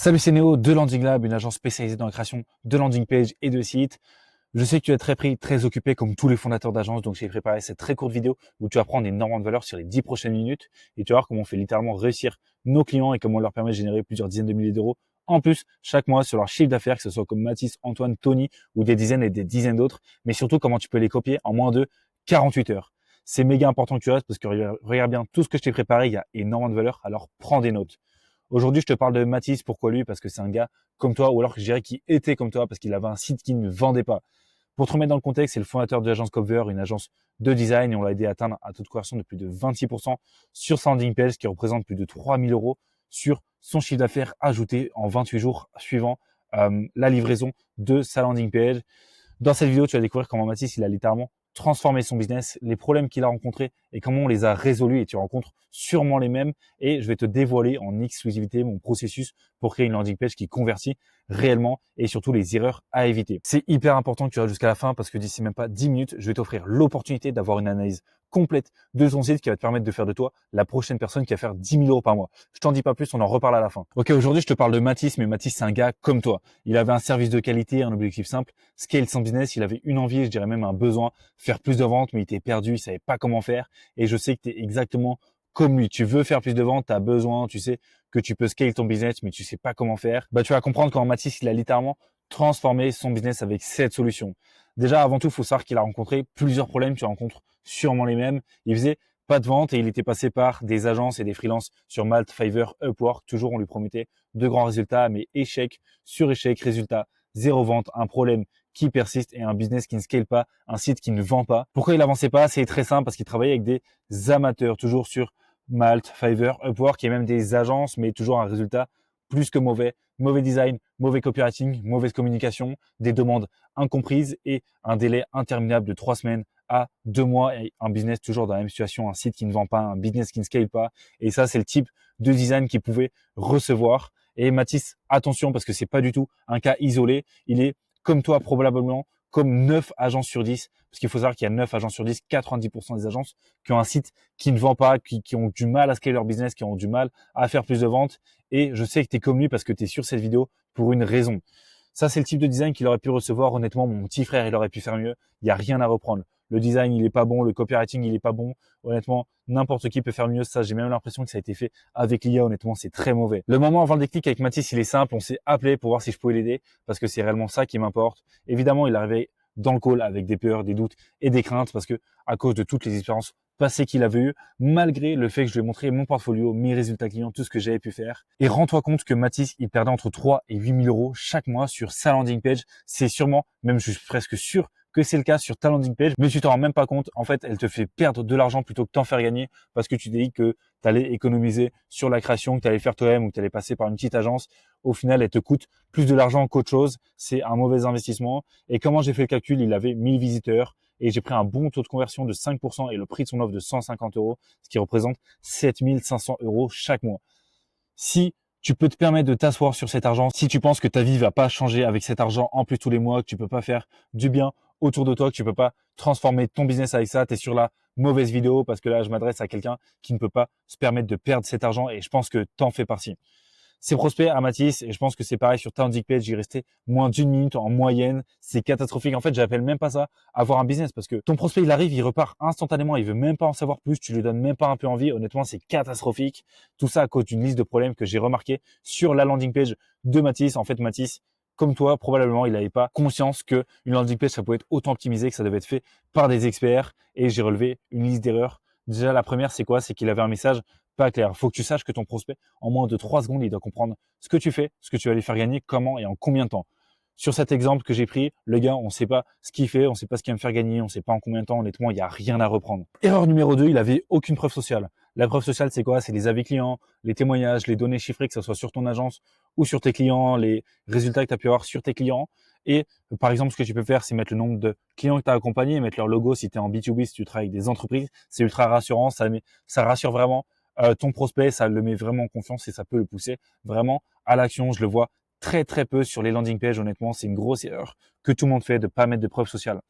Salut, c'est Néo de Landing Lab, une agence spécialisée dans la création de landing page et de sites. Je sais que tu es très pris, très occupé comme tous les fondateurs d'agences, donc j'ai préparé cette très courte vidéo où tu vas prendre énormément de valeur sur les 10 prochaines minutes et tu vas voir comment on fait littéralement réussir nos clients et comment on leur permet de générer plusieurs dizaines de milliers d'euros en plus chaque mois sur leur chiffre d'affaires, que ce soit comme Mathis, Antoine, Tony ou des dizaines et des dizaines d'autres, mais surtout comment tu peux les copier en moins de 48 heures. C'est méga important que tu restes parce que regarde bien tout ce que je t'ai préparé, il y a énormément de valeur, alors prends des notes. Aujourd'hui, je te parle de Mathis. Pourquoi lui? Parce que c'est un gars comme toi, ou alors je dirais qui était comme toi, parce qu'il avait un site qui ne vendait pas. Pour te remettre dans le contexte, c'est le fondateur de l'agence Cover, une agence de design, et on l'a aidé à atteindre un taux de conversion de plus de 26% sur sa landing page, ce qui représente plus de 3000 euros sur son chiffre d'affaires ajouté en 28 jours suivant la livraison de sa landing page. Dans cette vidéo, tu vas découvrir comment Mathis, il a littéralement transformé son business, les problèmes qu'il a rencontrés et comment on les a résolus, et tu rencontres sûrement les mêmes, et je vais te dévoiler en exclusivité mon processus pour créer une landing page qui convertit réellement et surtout les erreurs à éviter. C'est hyper important que tu restes jusqu'à la fin parce que d'ici même pas 10 minutes, je vais t'offrir l'opportunité d'avoir une analyse complète de ton site qui va te permettre de faire de toi la prochaine personne qui va faire 10 000 euros par mois. Je t'en dis pas plus, on en reparle à la fin. Ok, aujourd'hui, je te parle de Mathis, mais Mathis, c'est un gars comme toi. Il avait un service de qualité, un objectif simple, scale son business. Il avait une envie, je dirais même un besoin, faire plus de ventes, mais il était perdu, il savait pas comment faire. Et je sais que tu es exactement comme lui. Tu veux faire plus de ventes, tu as besoin, tu sais que tu peux scale ton business, mais tu sais pas comment faire. Bah, tu vas comprendre comment Mathis, il a littéralement transformé son business avec cette solution. Déjà, avant tout, il faut savoir qu'il a rencontré plusieurs problèmes. Tu rencontres sûrement les mêmes. Il faisait pas de vente et il était passé par des agences et des freelances sur Malte, Fiverr, Upwork. Toujours, on lui promettait de grands résultats, mais échec sur échec, résultat, zéro vente, un problème qui persiste et un business qui ne scale pas, un site qui ne vend pas. Pourquoi il avançait pas? C'est très simple, parce qu'il travaillait avec des amateurs, toujours sur Malte, Fiverr, Upwork, et même des agences, mais toujours un résultat plus que mauvais. Mauvais design, mauvais copywriting, mauvaise communication, des demandes incomprises et un délai interminable de 3 semaines à 2 mois, et un business toujours dans la même situation, un site qui ne vend pas, un business qui ne scale pas. Et ça, c'est le type de design qu'il pouvait recevoir. Et Mathis, attention, parce que c'est pas du tout un cas isolé. Il est comme toi, probablement, comme 9 agences sur 10. Parce qu'il faut savoir qu'il y a 9 agences sur 10, 90% des agences qui ont un site qui ne vend pas, qui ont du mal à scaler leur business, qui ont du mal à faire plus de ventes. Et je sais que tu es comme lui parce que tu es sur cette vidéo pour une raison. Ça, c'est le type de design qu'il aurait pu recevoir. Honnêtement, mon petit frère, il aurait pu faire mieux. Il n'y a rien à reprendre. Le design, il est pas bon. Le copywriting, il est pas bon. Honnêtement, n'importe qui peut faire mieux. Ça, j'ai même l'impression que ça a été fait avec l'IA. Honnêtement, c'est très mauvais. Le moment avant le déclic avec Mathis, il est simple. On s'est appelé pour voir si je pouvais l'aider parce que c'est réellement ça qui m'importe. Évidemment, il est arrivé dans le call avec des peurs, des doutes et des craintes parce que à cause de toutes les expériences passées qu'il avait eues, malgré le fait que je lui ai montré mon portfolio, mes résultats clients, tout ce que j'avais pu faire. Et rends-toi compte que Mathis, il perdait entre 3 et 8 000 euros chaque mois sur sa landing page. C'est sûrement, même je suis presque sûr que c'est le cas sur ta landing page, mais tu t'en rends même pas compte. En fait, elle te fait perdre de l'argent plutôt que t'en faire gagner parce que tu te dis que tu allais économiser sur la création, que tu allais faire toi-même ou que tu allais passer par une petite agence. Au final, elle te coûte plus de l'argent qu'autre chose. C'est un mauvais investissement. Et comment j'ai fait le calcul? Il avait 1000 visiteurs et j'ai pris un bon taux de conversion de 5% et le prix de son offre de 150 euros, ce qui représente 7500 euros chaque mois. Si tu peux te permettre de t'asseoir sur cet argent, si tu penses que ta vie va pas changer avec cet argent en plus tous les mois, que tu peux pas faire du bien autour de toi, que tu peux pas transformer ton business avec ça, tu es sur la mauvaise vidéo parce que là, je m'adresse à quelqu'un qui ne peut pas se permettre de perdre cet argent et je pense que t'en fais partie. C'est prospect à Mathis et je pense que c'est pareil sur ta landing page. J'y restais moins d'une minute en moyenne. C'est catastrophique. En fait, j'appelle même pas ça avoir un business parce que ton prospect, il arrive, il repart instantanément. Il veut même pas en savoir plus. Tu lui donnes même pas un peu envie. Honnêtement, c'est catastrophique. Tout ça à cause d'une liste de problèmes que j'ai remarqué sur la landing page de Mathis. En fait, Mathis, comme toi, probablement, il n'avait pas conscience que une landing page, ça pouvait être autant optimisé, que ça devait être fait par des experts. Et j'ai relevé une liste d'erreurs. Déjà, la première, c'est quoi? C'est qu'il avait un message pas clair. Il faut que tu saches que ton prospect, en moins de 3 secondes, il doit comprendre ce que tu fais, ce que tu vas lui faire gagner, comment et en combien de temps. Sur cet exemple que j'ai pris, le gars, on ne sait pas ce qu'il fait, on ne sait pas ce qu'il va me faire gagner, on ne sait pas en combien de temps. Honnêtement, il n'y a rien à reprendre. Erreur numéro 2, il avait aucune preuve sociale. La preuve sociale, c'est quoi? C'est les avis clients, les témoignages, les données chiffrées, que ce soit sur ton agence ou sur tes clients, les résultats que tu as pu avoir sur tes clients. Et par exemple, ce que tu peux faire, c'est mettre le nombre de clients que tu as accompagnés, mettre leur logo si tu es en B2B, si tu travailles avec des entreprises. C'est ultra rassurant, ça rassure vraiment ton prospect, ça le met vraiment en confiance et ça peut le pousser vraiment à l'action. Je le vois très très peu sur les landing pages. Honnêtement, c'est une grosse erreur que tout le monde fait de pas mettre de preuves sociales.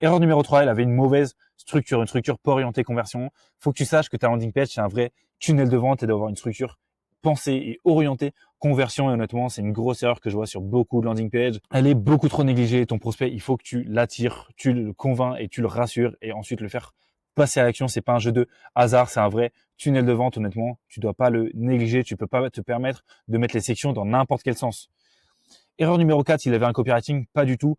Erreur numéro 3, elle avait une mauvaise structure, une structure pas orientée conversion. Faut que tu saches que ta landing page, c'est un vrai tunnel de vente et d'avoir une structure pensée et orientée conversion. Et honnêtement, c'est une grosse erreur que je vois sur beaucoup de landing pages. Elle est beaucoup trop négligée. Ton prospect, il faut que tu l'attires, tu le convaincs et tu le rassures et ensuite le faire passer à l'action. C'est pas un jeu de hasard, c'est un vrai tunnel de vente. Honnêtement, tu dois pas le négliger. Tu peux pas te permettre de mettre les sections dans n'importe quel sens. Erreur numéro 4, il avait un copywriting pas du tout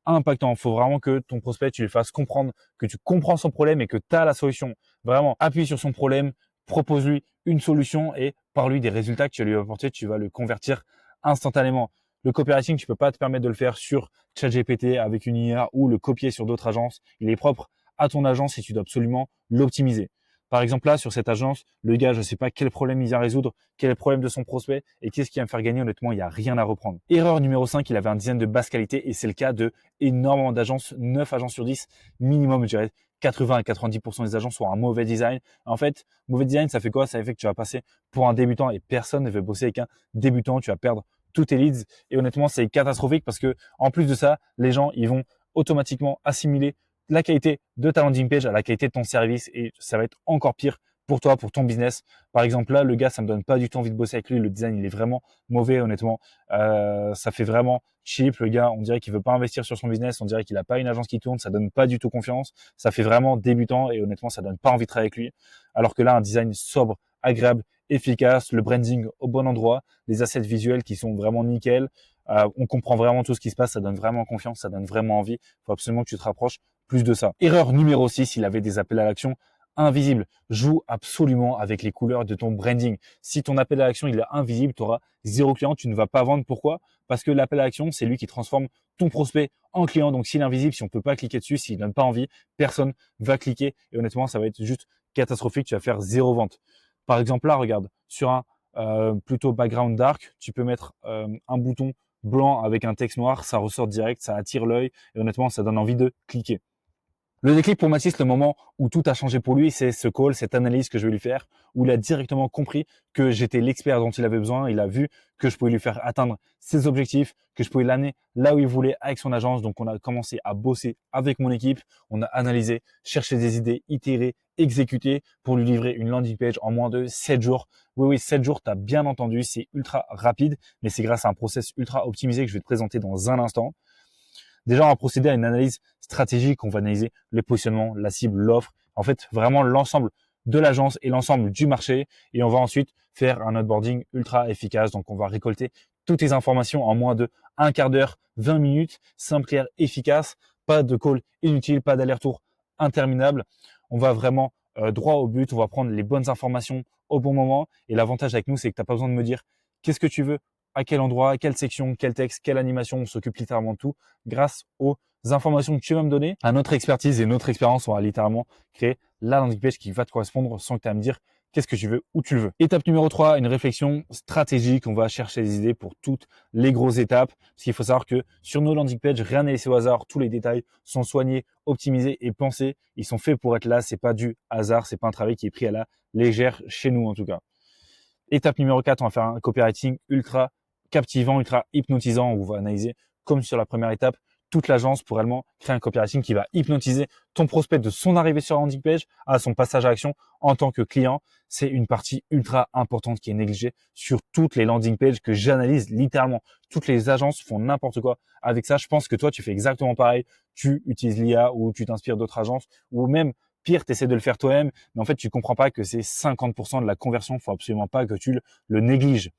impactant. Il faut vraiment que ton prospect, tu lui fasses comprendre que tu comprends son problème et que tu as la solution. Vraiment, appuie sur son problème, propose-lui une solution et par-lui des résultats que tu vas lui apporter, tu vas le convertir instantanément. Le copywriting, tu peux pas te permettre de le faire sur ChatGPT avec une IA ou le copier sur d'autres agences. Il est propre à ton agence et tu dois absolument l'optimiser. Par exemple, là, sur cette agence, le gars, je ne sais pas quel problème il vient résoudre, quel est le problème de son prospect et qu'est-ce qui va me faire gagner. Honnêtement, il n'y a rien à reprendre. Erreur numéro 5, il avait un design de basse qualité et c'est le cas de énormément d'agences, 9 agences sur 10 minimum, je dirais 80 à 90% des agences ont un mauvais design. En fait, mauvais design, ça fait quoi? Ça fait que tu vas passer pour un débutant et personne ne veut bosser avec un débutant. Tu vas perdre tous tes leads et honnêtement, c'est catastrophique parce que en plus de ça, les gens, ils vont automatiquement assimiler la qualité de ta landing page à la qualité de ton service et ça va être encore pire pour toi, pour ton business. Par exemple, là, le gars, ça me donne pas du tout envie de bosser avec lui. Le design, il est vraiment mauvais, honnêtement. Ça fait vraiment cheap. Le gars, on dirait qu'il veut pas investir sur son business. On dirait qu'il a pas une agence qui tourne. Ça donne pas du tout confiance. Ça fait vraiment débutant et honnêtement, ça donne pas envie de travailler avec lui. Alors que là, un design sobre, agréable, efficace, le branding au bon endroit, les assets visuels qui sont vraiment nickel. On comprend vraiment tout ce qui se passe. Ça donne vraiment confiance. Ça donne vraiment envie. Il faut absolument que tu te rapproches plus de ça. Erreur numéro 6, il avait des appels à l'action invisibles. Joue absolument avec les couleurs de ton branding. Si ton appel à l'action il est invisible, tu auras 0 client, tu ne vas pas vendre. Pourquoi? Parce que l'appel à l'action, c'est lui qui transforme ton prospect en client. Donc s'il est invisible, si on ne peut pas cliquer dessus, s'il donne pas envie, personne va cliquer. Et honnêtement, ça va être juste catastrophique. Tu vas faire 0 vente. Par exemple, là, regarde, sur un plutôt background dark, tu peux mettre un bouton blanc avec un texte noir, ça ressort direct, ça attire l'œil et honnêtement, ça donne envie de cliquer. Le déclic pour Mathis, le moment où tout a changé pour lui, c'est ce call, cette analyse que je vais lui faire, où il a directement compris que j'étais l'expert dont il avait besoin. Il a vu que je pouvais lui faire atteindre ses objectifs, que je pouvais l'amener là où il voulait avec son agence. Donc, on a commencé à bosser avec mon équipe. On a analysé, cherché des idées, itéré, exécuté pour lui livrer une landing page en moins de 7 jours. Oui, 7 jours, tu as bien entendu, c'est ultra rapide, mais c'est grâce à un process ultra optimisé que je vais te présenter dans un instant. Déjà, on va procéder à une analyse stratégique. On va analyser le positionnement, la cible, l'offre. En fait, vraiment l'ensemble de l'agence et l'ensemble du marché. Et on va ensuite faire un onboarding ultra efficace. Donc, on va récolter toutes les informations en moins de un quart d'heure, 20 minutes, simple, clair, efficace. Pas de call inutile, pas d'aller-retour interminable. On va vraiment droit au but. On va prendre les bonnes informations au bon moment. Et l'avantage avec nous, c'est que tu n'as pas besoin de me dire qu'est-ce que tu veux, à quel endroit, à quelle section, quel texte, quelle animation. On s'occupe littéralement de tout grâce aux informations que tu vas me donner. À notre expertise et notre expérience, on va littéralement créer la landing page qui va te correspondre sans que tu aies à me dire qu'est-ce que tu veux, où tu le veux. Étape numéro 3, une réflexion stratégique. On va chercher des idées pour toutes les grosses étapes. Parce qu'il faut savoir que sur nos landing pages, rien n'est laissé au hasard. Tous les détails sont soignés, optimisés et pensés. Ils sont faits pour être là. C'est pas du hasard. C'est pas un travail qui est pris à la légère chez nous, en tout cas. Étape numéro 4, on va faire un copywriting ultra captivant, ultra hypnotisant. On va analyser, comme sur la première étape, toute l'agence pour réellement créer un copywriting qui va hypnotiser ton prospect de son arrivée sur la landing page à son passage à l'action en tant que client. C'est une partie ultra importante qui est négligée sur toutes les landing pages que j'analyse littéralement. Toutes les agences font n'importe quoi avec ça. Je pense que toi, tu fais exactement pareil. Tu utilises l'IA ou tu t'inspires d'autres agences ou même pire, tu essaies de le faire toi-même, mais en fait, tu comprends pas que c'est 50% de la conversion. Il faut absolument pas que tu le négliges.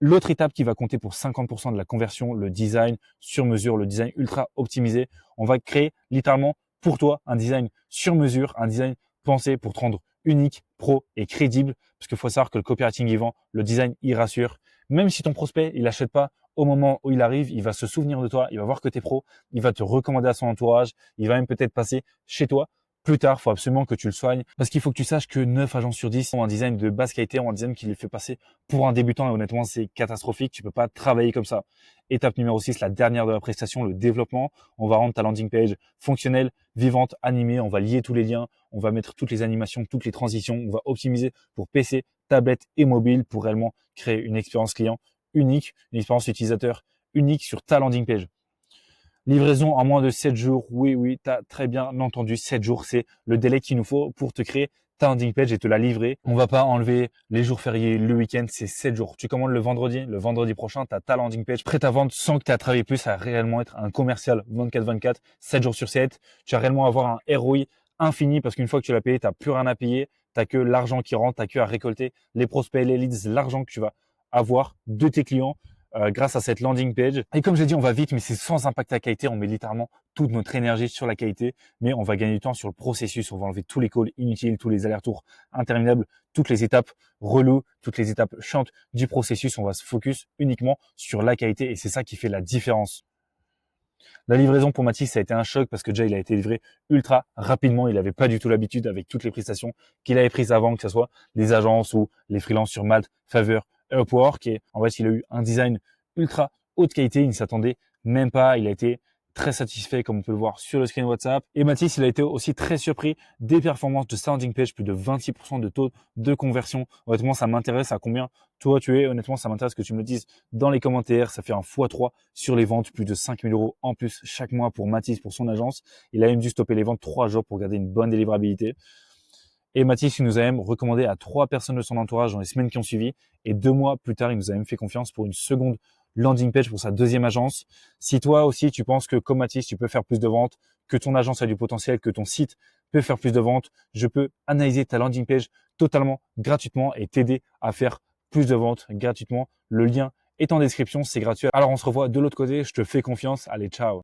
L'autre étape qui va compter pour 50% de la conversion, le design sur mesure, le design ultra optimisé. On va créer littéralement pour toi un design sur mesure, un design pensé pour te rendre unique, pro et crédible. Parce qu'il faut savoir que le copywriting y vend, le design y rassure. Même si ton prospect, il n'achète pas au moment où il arrive, il va se souvenir de toi, il va voir que tu es pro, il va te recommander à son entourage, il va même peut-être passer chez toi. Plus tard, il faut absolument que tu le soignes parce qu'il faut que tu saches que 9 agences sur 10 ont un design de basse qualité, ont un design qui les fait passer pour un débutant et honnêtement, c'est catastrophique. Tu peux pas travailler comme ça. Étape numéro 6, la dernière de la prestation, le développement. On va rendre ta landing page fonctionnelle, vivante, animée. On va lier tous les liens. On va mettre toutes les animations, toutes les transitions. On va optimiser pour PC, tablette et mobile pour réellement créer une expérience client unique, une expérience utilisateur unique sur ta landing page. Livraison en moins de 7 jours. Oui, tu as très bien entendu. 7 jours, c'est le délai qu'il nous faut pour te créer ta landing page et te la livrer. On va pas enlever les jours fériés, le week-end, c'est 7 jours. Tu commandes le vendredi prochain, tu as ta landing page prête à vendre sans que tu aies à travailler plus, à réellement être un commercial 24/24, 7 jours sur 7. Tu vas réellement avoir un ROI infini parce qu'une fois que tu l'as payé, tu n'as plus rien à payer. Tu n'as que l'argent qui rentre, tu n'as que à récolter les prospects, les leads, l'argent que tu vas avoir de tes clients grâce à cette landing page. Et comme j'ai dit, on va vite, mais c'est sans impact à la qualité. On met littéralement toute notre énergie sur la qualité, mais on va gagner du temps sur le processus. On va enlever tous les calls inutiles, tous les allers-retours interminables, toutes les étapes reloues, toutes les étapes chiantes du processus. On va se focus uniquement sur la qualité et c'est ça qui fait la différence. La livraison pour Mathis, ça a été un choc parce que déjà, il a été livré ultra rapidement. Il n'avait pas du tout l'habitude avec toutes les prestations qu'il avait prises avant, que ce soit les agences ou les freelances sur Malte, Fiverr, Upwork. Et en fait, il a eu un design ultra haute qualité. Il ne s'attendait même pas. Il a été très satisfait, comme on peut le voir sur le screen WhatsApp. Et Mathis, il a été aussi très surpris des performances de sa landing page, plus de 26% de taux de conversion. Honnêtement, ça m'intéresse à combien toi tu es. Honnêtement, ça m'intéresse que tu me le dises dans les commentaires. Ça fait un x3 sur les ventes, plus de 5 000 € en plus chaque mois pour Mathis, pour son agence. Il a même dû stopper les ventes 3 jours pour garder une bonne délivrabilité. Et Mathis, il nous a même recommandé à 3 personnes de son entourage dans les semaines qui ont suivi. Et 2 mois plus tard, il nous a même fait confiance pour une seconde landing page pour sa deuxième agence. Si toi aussi, tu penses que comme Mathis, tu peux faire plus de ventes, que ton agence a du potentiel, que ton site peut faire plus de ventes, je peux analyser ta landing page totalement gratuitement et t'aider à faire plus de ventes gratuitement. Le lien est en description, c'est gratuit. Alors on se revoit de l'autre côté, je te fais confiance. Allez, ciao.